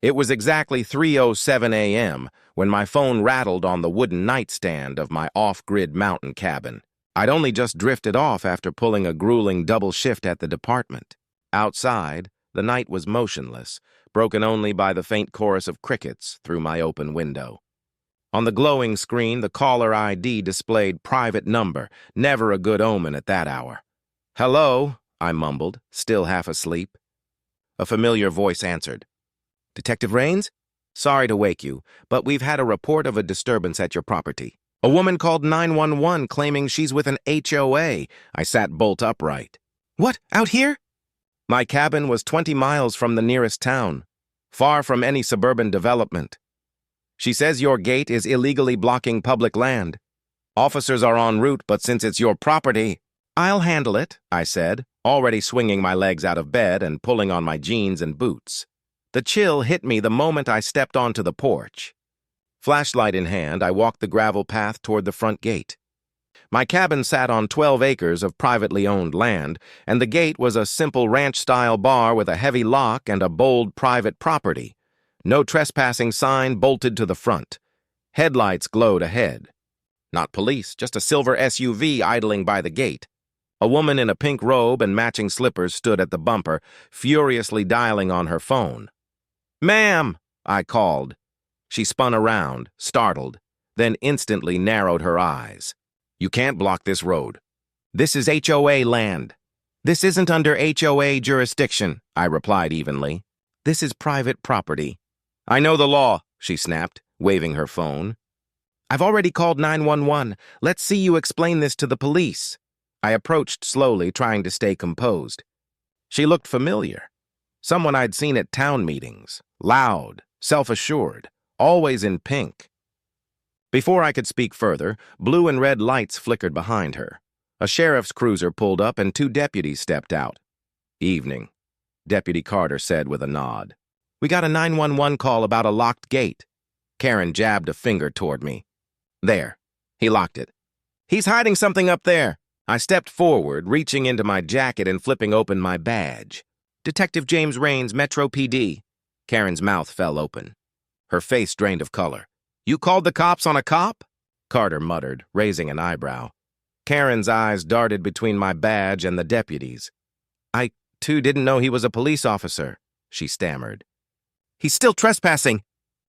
It was exactly 3:07 a.m. when my phone rattled on the wooden nightstand of my off-grid mountain cabin. I'd only just drifted off after pulling a grueling double shift at the department. Outside, the night was motionless, broken only by the faint chorus of crickets through my open window. On the glowing screen, the caller ID displayed private number, never a good omen at that hour. "Hello," I mumbled, still half asleep. A familiar voice answered. "Detective Rains? Sorry to wake you, but we've had a report of a disturbance at your property. A woman called 911 claiming she's with an HOA." I sat bolt upright. "What, out here?" My cabin was 20 miles from the nearest town, far from any suburban development. "She says your gate is illegally blocking public land. Officers are en route, but since it's your property—" "I'll handle it," I said, already swinging my legs out of bed and pulling on my jeans and boots. The chill hit me the moment I stepped onto the porch. Flashlight in hand, I walked the gravel path toward the front gate. My cabin sat on 12 acres of privately owned land, and the gate was a simple ranch-style bar with a heavy lock and a bold private property. No trespassing sign bolted to the front. Headlights glowed ahead. Not police, just a silver SUV idling by the gate. A woman in a pink robe and matching slippers stood at the bumper, furiously dialing on her phone. "Ma'am," I called. She spun around, startled, then instantly narrowed her eyes. "You can't block this road. This is HOA land." "This isn't under HOA jurisdiction," I replied evenly. "This is private property." "I know the law," she snapped, waving her phone. "I've already called 911. Let's see you explain this to the police." I approached slowly, trying to stay composed. She looked familiar. Someone I'd seen at town meetings. Loud, self-assured, always in pink. Before I could speak further, blue and red lights flickered behind her. A sheriff's cruiser pulled up and 2 deputies stepped out. "Evening," Deputy Carter said with a nod. "We got a 911 call about a locked gate." Karen jabbed a finger toward me. "There." He locked it. "He's hiding something up there." I stepped forward, reaching into my jacket and flipping open my badge. "Detective James Rains, Metro PD." Karen's mouth fell open. Her face drained of color. "You called the cops on a cop?" Carter muttered, raising an eyebrow. Karen's eyes darted between my badge and the deputies. "I, too, didn't know he was a police officer," she stammered. "He's still trespassing."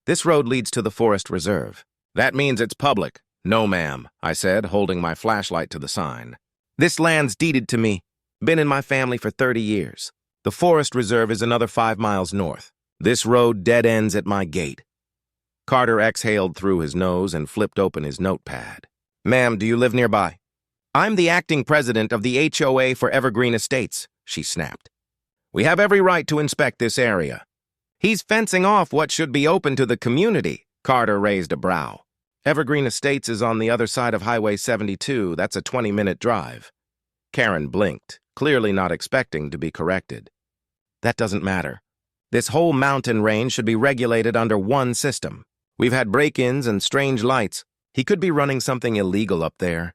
"This road leads to the Forest Reserve." "That means it's public." "No, ma'am," I said, holding my flashlight to the sign. "This land's deeded to me. Been in my family for 30 years. The Forest Reserve is another 5 miles north. This road dead ends at my gate." Carter exhaled through his nose and flipped open his notepad. "Ma'am, do you live nearby?" "I'm the acting president of the HOA for Evergreen Estates," she snapped. "We have every right to inspect this area." "He's fencing off what should be open to the community." Carter raised a brow. "Evergreen Estates is on the other side of Highway 72. That's a 20-minute drive." Karen blinked, clearly not expecting to be corrected. "That doesn't matter. This whole mountain range should be regulated under one system. We've had break-ins and strange lights. He could be running something illegal up there."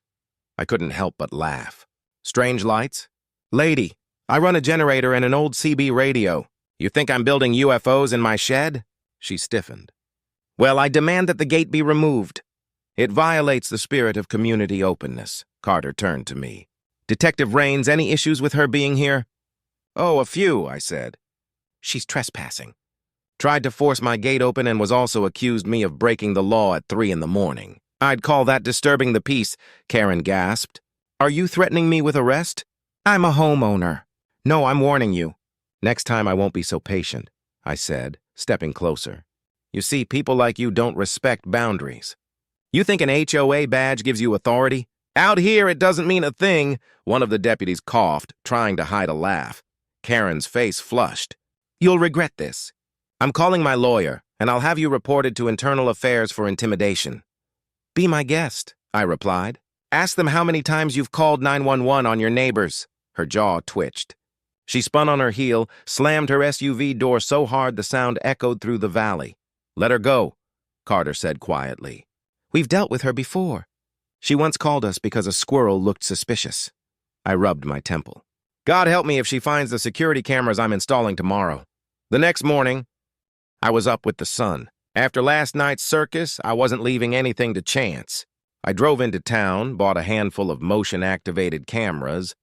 I couldn't help but laugh. "Strange lights? Lady, I run a generator and an old CB radio. You think I'm building UFOs in my shed?" She stiffened. "Well, I demand that the gate be removed." "It violates the spirit of community openness." Carter turned to me. "Detective Rains, any issues with her being here?" "Oh, a few," I said. "She's trespassing. Tried to force my gate open and was also accused me of breaking the law at 3 in the morning. "I'd call that disturbing the peace," Karen gasped. "Are you threatening me with arrest?" "I'm a homeowner." "No, I'm warning you." "Next time I won't be so patient," I said, stepping closer. "You see, people like you don't respect boundaries. You think an HOA badge gives you authority? Out here, it doesn't mean a thing." One of the deputies coughed, trying to hide a laugh. Karen's face flushed. "You'll regret this. I'm calling my lawyer, and I'll have you reported to Internal Affairs for intimidation." "Be my guest," I replied. "Ask them how many times you've called 911 on your neighbors." Her jaw twitched. She spun on her heel, slammed her SUV door so hard the sound echoed through the valley. "Let her go," Carter said quietly. "We've dealt with her before. She once called us because a squirrel looked suspicious." I rubbed my temple. "God help me if she finds the security cameras I'm installing tomorrow." The next morning, I was up with the sun. After last night's circus, I wasn't leaving anything to chance. I drove into town, bought a handful of motion-activated cameras,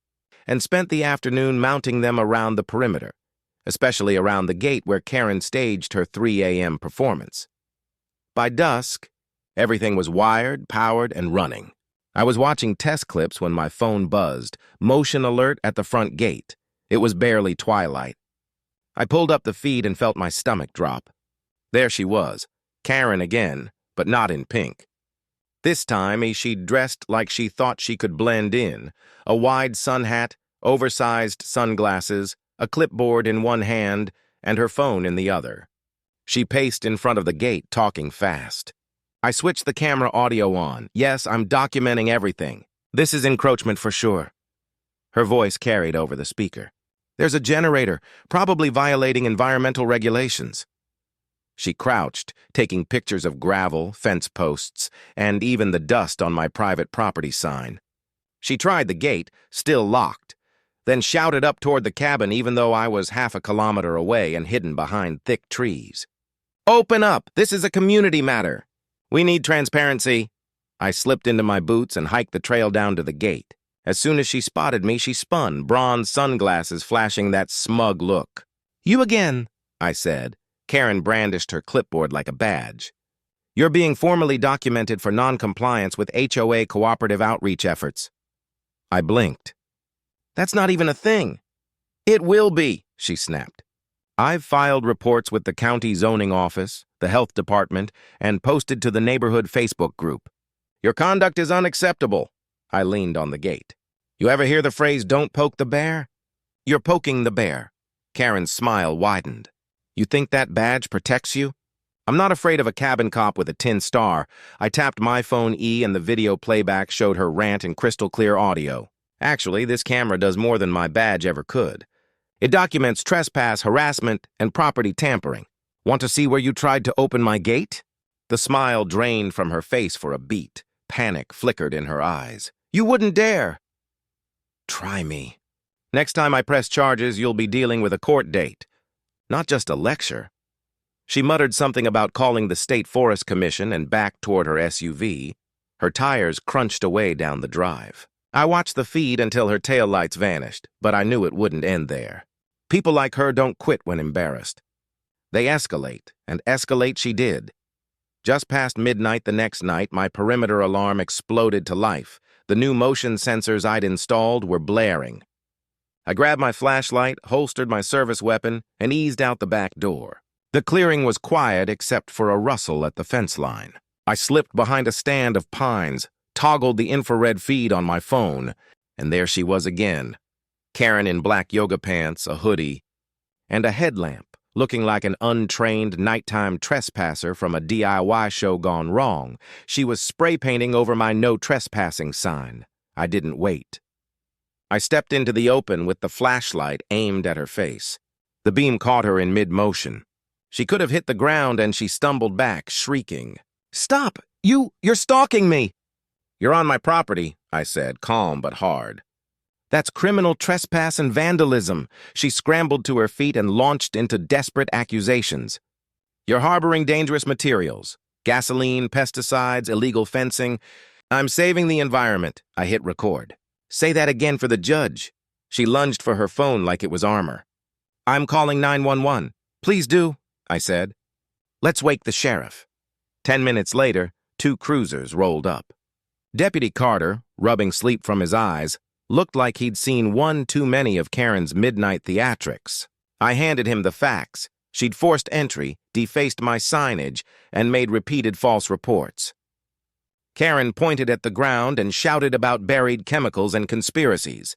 and spent the afternoon mounting them around the perimeter, especially around the gate where Karen staged her 3 a.m. performance. By dusk, everything was wired, powered, and running. I was watching test clips when my phone buzzed, motion alert at the front gate. It was barely twilight. I pulled up the feed and felt my stomach drop. There she was, Karen again, but not in pink. This time, she'd dressed like she thought she could blend in, a wide sun hat, oversized sunglasses, a clipboard in one hand, and her phone in the other. She paced in front of the gate, talking fast. I switched the camera audio on. Yes, I'm documenting everything. This is encroachment for sure. Her voice carried over the speaker. There's a generator, probably violating environmental regulations. She crouched, taking pictures of gravel, fence posts, and even the dust on my private property sign. She tried the gate, still locked, then shouted up toward the cabin even though I was half a kilometer away and hidden behind thick trees. Open up! This is a community matter. We need transparency. I slipped into my boots and hiked the trail down to the gate. As soon as she spotted me, she spun, bronze sunglasses flashing that smug look. You again, I said. Karen brandished her clipboard like a badge. You're being formally documented for non-compliance with HOA cooperative outreach efforts. I blinked. That's not even a thing. It will be, she snapped. I've filed reports with the county zoning office, the health department, and posted to the neighborhood Facebook group. Your conduct is unacceptable. I leaned on the gate. You ever hear the phrase, don't poke the bear? You're poking the bear. Karen's smile widened. You think that badge protects you? I'm not afraid of a cabin cop with a tin star. I tapped my phone and the video playback showed her rant in crystal clear audio. Actually, this camera does more than my badge ever could. It documents trespass, harassment, and property tampering. Want to see where you tried to open my gate? The smile drained from her face for a beat. Panic flickered in her eyes. You wouldn't dare. Try me. Next time I press charges, you'll be dealing with a court date. Not just a lecture. She muttered something about calling the State Forest Commission and backed toward her SUV. Her tires crunched away down the drive. I watched the feed until her taillights vanished, but I knew it wouldn't end there. People like her don't quit when embarrassed. They escalate, and escalate she did. Just past midnight the next night, my perimeter alarm exploded to life. The new motion sensors I'd installed were blaring. I grabbed my flashlight, holstered my service weapon, and eased out the back door. The clearing was quiet except for a rustle at the fence line. I slipped behind a stand of pines, toggled the infrared feed on my phone, and there she was again. Karen in black yoga pants, a hoodie, and a headlamp, looking like an untrained nighttime trespasser from a DIY show gone wrong. She was spray painting over my no trespassing sign. I didn't wait. I stepped into the open with the flashlight aimed at her face. The beam caught her in mid-motion. She could have hit the ground and she stumbled back, shrieking. Stop! You're stalking me! You're on my property, I said, calm but hard. That's criminal trespass and vandalism. She scrambled to her feet and launched into desperate accusations. You're harboring dangerous materials. Gasoline, pesticides, illegal fencing. I'm saving the environment. I hit record. Say that again for the judge. She lunged for her phone like it was armor. I'm calling 911. Please do, I said. Let's wake the sheriff. 10 minutes later, 2 cruisers rolled up. Deputy Carter, rubbing sleep from his eyes, looked like he'd seen one too many of Karen's midnight theatrics. I handed him the facts. She'd forced entry, defaced my signage, and made repeated false reports. Karen pointed at the ground and shouted about buried chemicals and conspiracies.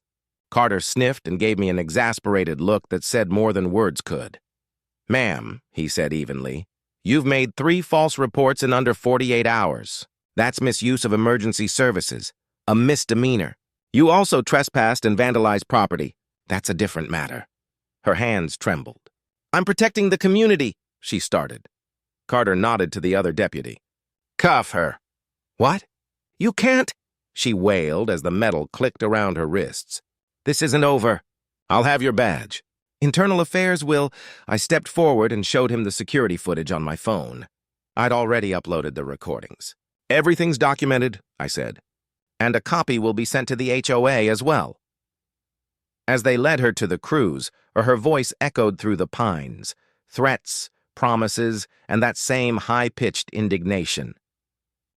Carter sniffed and gave me an exasperated look that said more than words could. Ma'am, he said evenly, you've made 3 false reports in under 48 hours. That's misuse of emergency services, a misdemeanor. You also trespassed and vandalized property. That's a different matter. Her hands trembled. I'm protecting the community, she started. Carter nodded to the other deputy. Cuff her. What? You can't, she wailed as the metal clicked around her wrists. This isn't over. I'll have your badge. Internal affairs, Will. I stepped forward and showed him the security footage on my phone. I'd already uploaded the recordings. Everything's documented, I said, and a copy will be sent to the HOA as well. As they led her to the cruise, her voice echoed through the pines, threats, promises, and that same high-pitched indignation.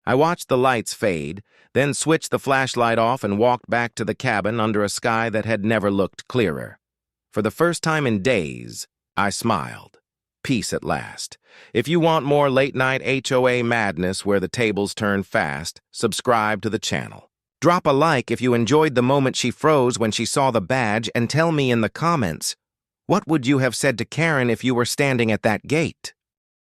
I watched the lights fade, then switched the flashlight off and walked back to the cabin under a sky that had never looked clearer. For the first time in days, I smiled. Peace at last. If you want more late-night HOA madness where the tables turn fast, subscribe to the channel. Drop a like if you enjoyed the moment she froze when she saw the badge, and tell me in the comments, what would you have said to Karen if you were standing at that gate?